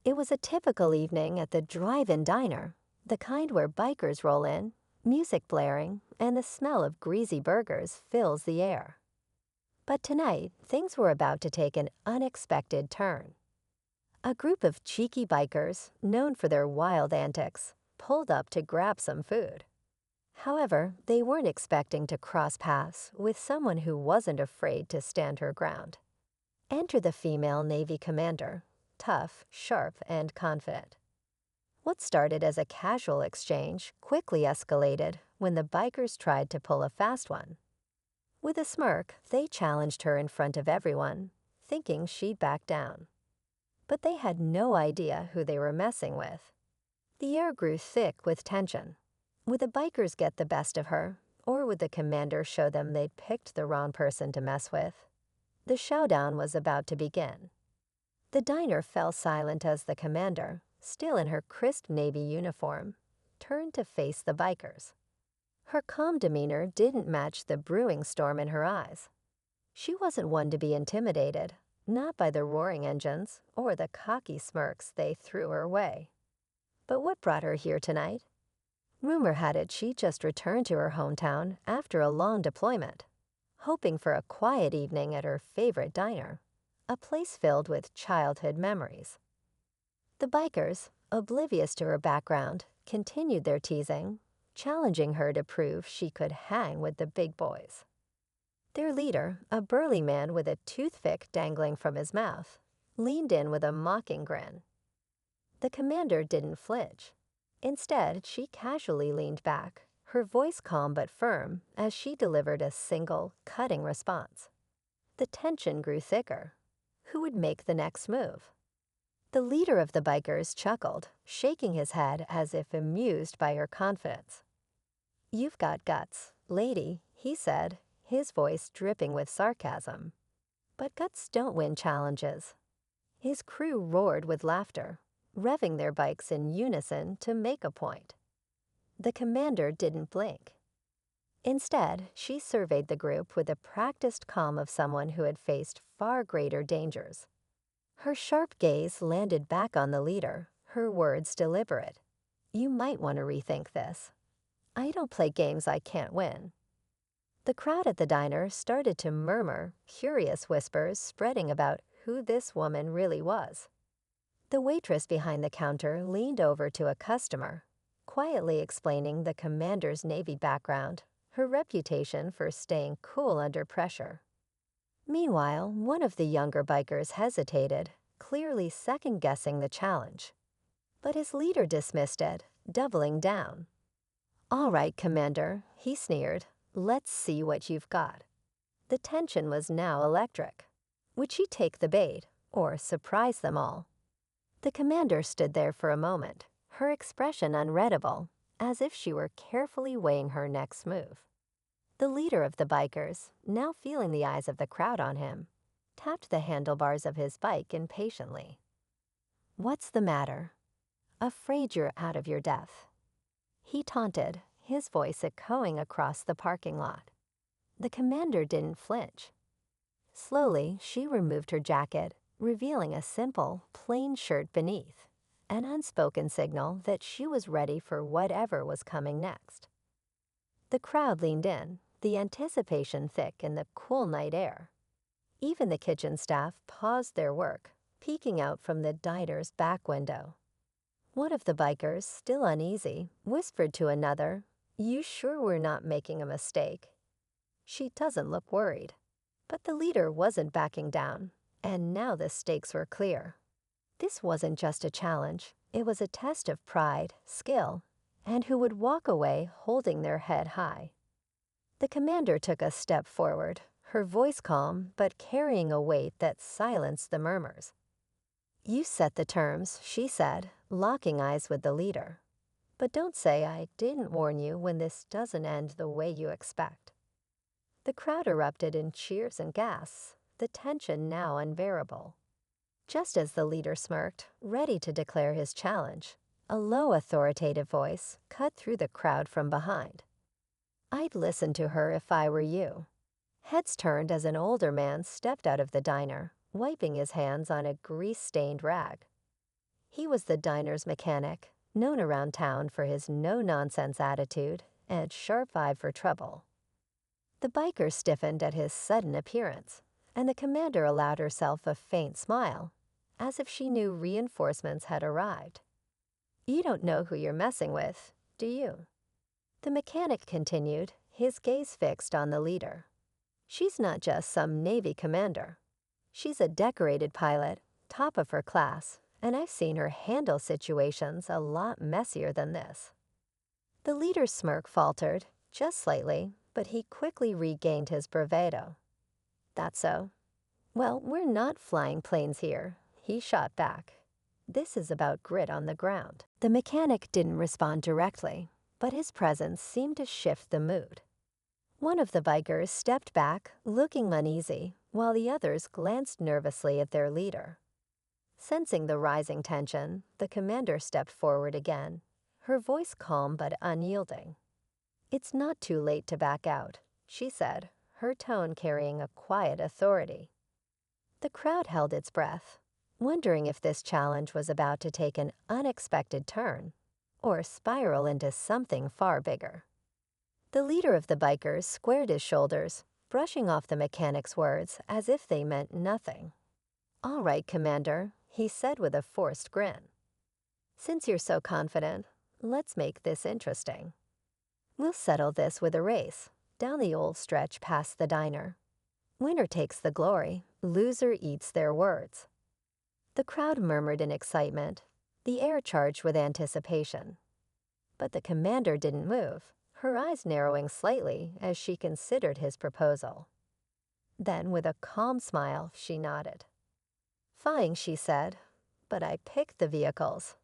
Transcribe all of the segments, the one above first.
It was a typical evening at the drive-in diner, the kind where bikers roll in, music blaring, and the smell of greasy burgers fills the air. But tonight, things were about to take an unexpected turn. A group of cheeky bikers, known for their wild antics, pulled up to grab some food. However, they weren't expecting to cross paths with someone who wasn't afraid to stand her ground. Enter the female Navy commander, tough, sharp, and confident. What started as a casual exchange quickly escalated when the bikers tried to pull a fast one. With a smirk, they challenged her in front of everyone, thinking she'd back down. But they had no idea who they were messing with. The air grew thick with tension. Would the bikers get the best of her, or would the commander show them they'd picked the wrong person to mess with? The showdown was about to begin. The diner fell silent as the commander, still in her crisp Navy uniform, turned to face the bikers. Her calm demeanor didn't match the brewing storm in her eyes. She wasn't one to be intimidated, not by the roaring engines or the cocky smirks they threw her way. But what brought her here tonight? Rumor had it she just returned to her hometown after a long deployment, hoping for a quiet evening at her favorite diner, a place filled with childhood memories. The bikers, oblivious to her background, continued their teasing, challenging her to prove she could hang with the big boys. Their leader, a burly man with a toothpick dangling from his mouth, leaned in with a mocking grin. The commander didn't flinch. Instead, she casually leaned back, her voice calm but firm as she delivered a single, cutting response. The tension grew thicker. Who would make the next move? The leader of the bikers chuckled, shaking his head as if amused by her confidence. "You've got guts, lady," he said, his voice dripping with sarcasm. But guts don't win challenges. His crew roared with laughter, revving their bikes in unison to make a point. The commander didn't blink. Instead, she surveyed the group with the practiced calm of someone who had faced far greater dangers. Her sharp gaze landed back on the leader, her words deliberate. "You might want to rethink this. I don't play games I can't win." The crowd at the diner started to murmur, curious whispers spreading about who this woman really was. The waitress behind the counter leaned over to a customer, quietly explaining the commander's Navy background, her reputation for staying cool under pressure. Meanwhile, one of the younger bikers hesitated, clearly second-guessing the challenge. But his leader dismissed it, doubling down. "All right, Commander," he sneered. "Let's see what you've got." The tension was now electric. Would she take the bait, or surprise them all? The commander stood there for a moment, her expression unreadable, as if she were carefully weighing her next move. The leader of the bikers, now feeling the eyes of the crowd on him, tapped the handlebars of his bike impatiently. "What's the matter? Afraid you're out of your depth?" He taunted, his voice echoing across the parking lot. The commander didn't flinch. Slowly, she removed her jacket, revealing a simple, plain shirt beneath, an unspoken signal that she was ready for whatever was coming next. The crowd leaned in, the anticipation thick in the cool night air. Even the kitchen staff paused their work, peeking out from the diner's back window. One of the bikers, still uneasy, whispered to another, "You sure we're not making a mistake?" "She doesn't look worried." But the leader wasn't backing down, and now the stakes were clear. This wasn't just a challenge, it was a test of pride, skill, and who would walk away holding their head high. The commander took a step forward, her voice calm but carrying a weight that silenced the murmurs. "You set the terms," she said, locking eyes with the leader. "But don't say I didn't warn you when this doesn't end the way you expect." The crowd erupted in cheers and gasps, the tension now unbearable. Just as the leader smirked, ready to declare his challenge, a low authoritative voice cut through the crowd from behind. "I'd listen to her if I were you." Heads turned as an older man stepped out of the diner, wiping his hands on a grease-stained rag. He was the diner's mechanic, known around town for his no-nonsense attitude and sharp eye for trouble. The biker stiffened at his sudden appearance, and the commander allowed herself a faint smile, as if she knew reinforcements had arrived. "You don't know who you're messing with, do you?" The mechanic continued, his gaze fixed on the leader. "She's not just some Navy commander. She's a decorated pilot, top of her class, and I've seen her handle situations a lot messier than this." The leader's smirk faltered, just slightly, but he quickly regained his bravado. "That's so. Well, we're not flying planes here," he shot back. "This is about grit on the ground." The mechanic didn't respond directly, but his presence seemed to shift the mood. One of the bikers stepped back, looking uneasy, while the others glanced nervously at their leader. Sensing the rising tension, the commander stepped forward again, her voice calm but unyielding. "It's not too late to back out," she said, her tone carrying a quiet authority. The crowd held its breath, wondering if this challenge was about to take an unexpected turn or spiral into something far bigger. The leader of the bikers squared his shoulders, brushing off the mechanic's words as if they meant nothing. "All right, Commander," he said with a forced grin. "Since you're so confident, let's make this interesting. We'll settle this with a race, down the old stretch past the diner. Winner takes the glory, loser eats their words." The crowd murmured in excitement, the air charged with anticipation. But the commander didn't move, her eyes narrowing slightly as she considered his proposal. Then, with a calm smile, she nodded. "Fine," she said, "but I picked the vehicles."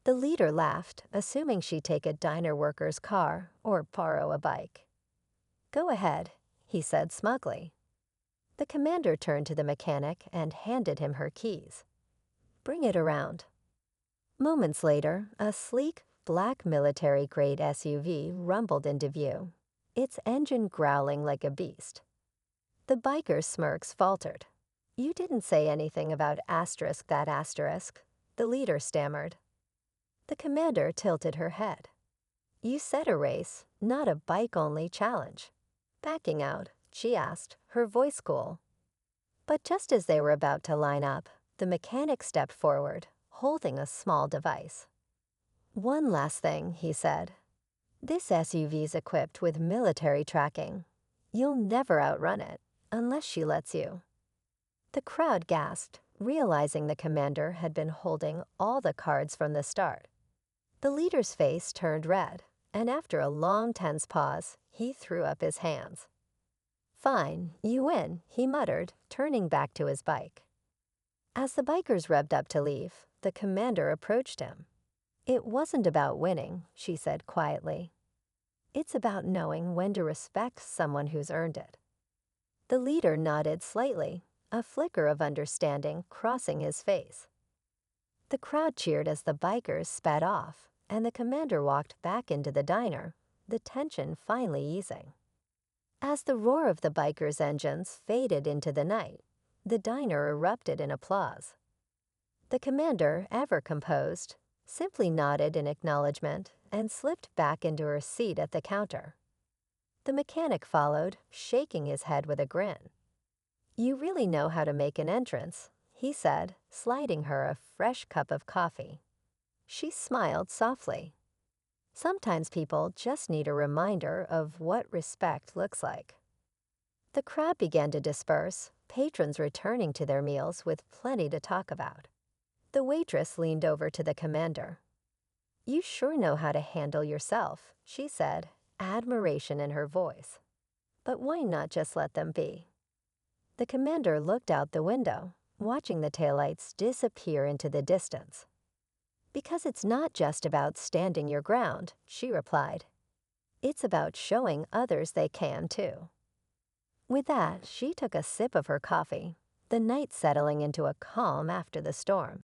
The leader laughed, assuming she'd take a diner worker's car or borrow a bike. "Go ahead," he said smugly. The commander turned to the mechanic and handed him her keys. "Bring it around." Moments later, a sleek, black military-grade SUV rumbled into view, its engine growling like a beast. The biker's smirks faltered. "You didn't say anything about asterisk that asterisk," the leader stammered. The commander tilted her head. "You said a race, not a bike-only challenge." Backing out, she asked, her voice cool. But just as they were about to line up, the mechanic stepped forward, holding a small device. "One last thing," he said. "This SUV's equipped with military tracking. You'll never outrun it, unless she lets you." The crowd gasped, realizing the commander had been holding all the cards from the start. The leader's face turned red, and after a long, tense pause, he threw up his hands. "Fine, you win," he muttered, turning back to his bike. As the bikers revved up to leave, the commander approached him. "It wasn't about winning," she said quietly. "It's about knowing when to respect someone who's earned it." The leader nodded slightly, a flicker of understanding crossing his face. The crowd cheered as the bikers sped off, and the commander walked back into the diner, the tension finally easing. As the roar of the bikers' engines faded into the night, the diner erupted in applause. The commander, ever composed, simply nodded in acknowledgement and slipped back into her seat at the counter. The mechanic followed, shaking his head with a grin. "You really know how to make an entrance," he said, sliding her a fresh cup of coffee. She smiled softly. Sometimes people just need a reminder of what respect looks like. The crowd began to disperse, patrons returning to their meals with plenty to talk about. The waitress leaned over to the commander. "You sure know how to handle yourself," she said, admiration in her voice. "But why not just let them be?" The commander looked out the window, watching the taillights disappear into the distance. "Because it's not just about standing your ground," she replied. "It's about showing others they can, too." With that, she took a sip of her coffee, the night settling into a calm after the storm.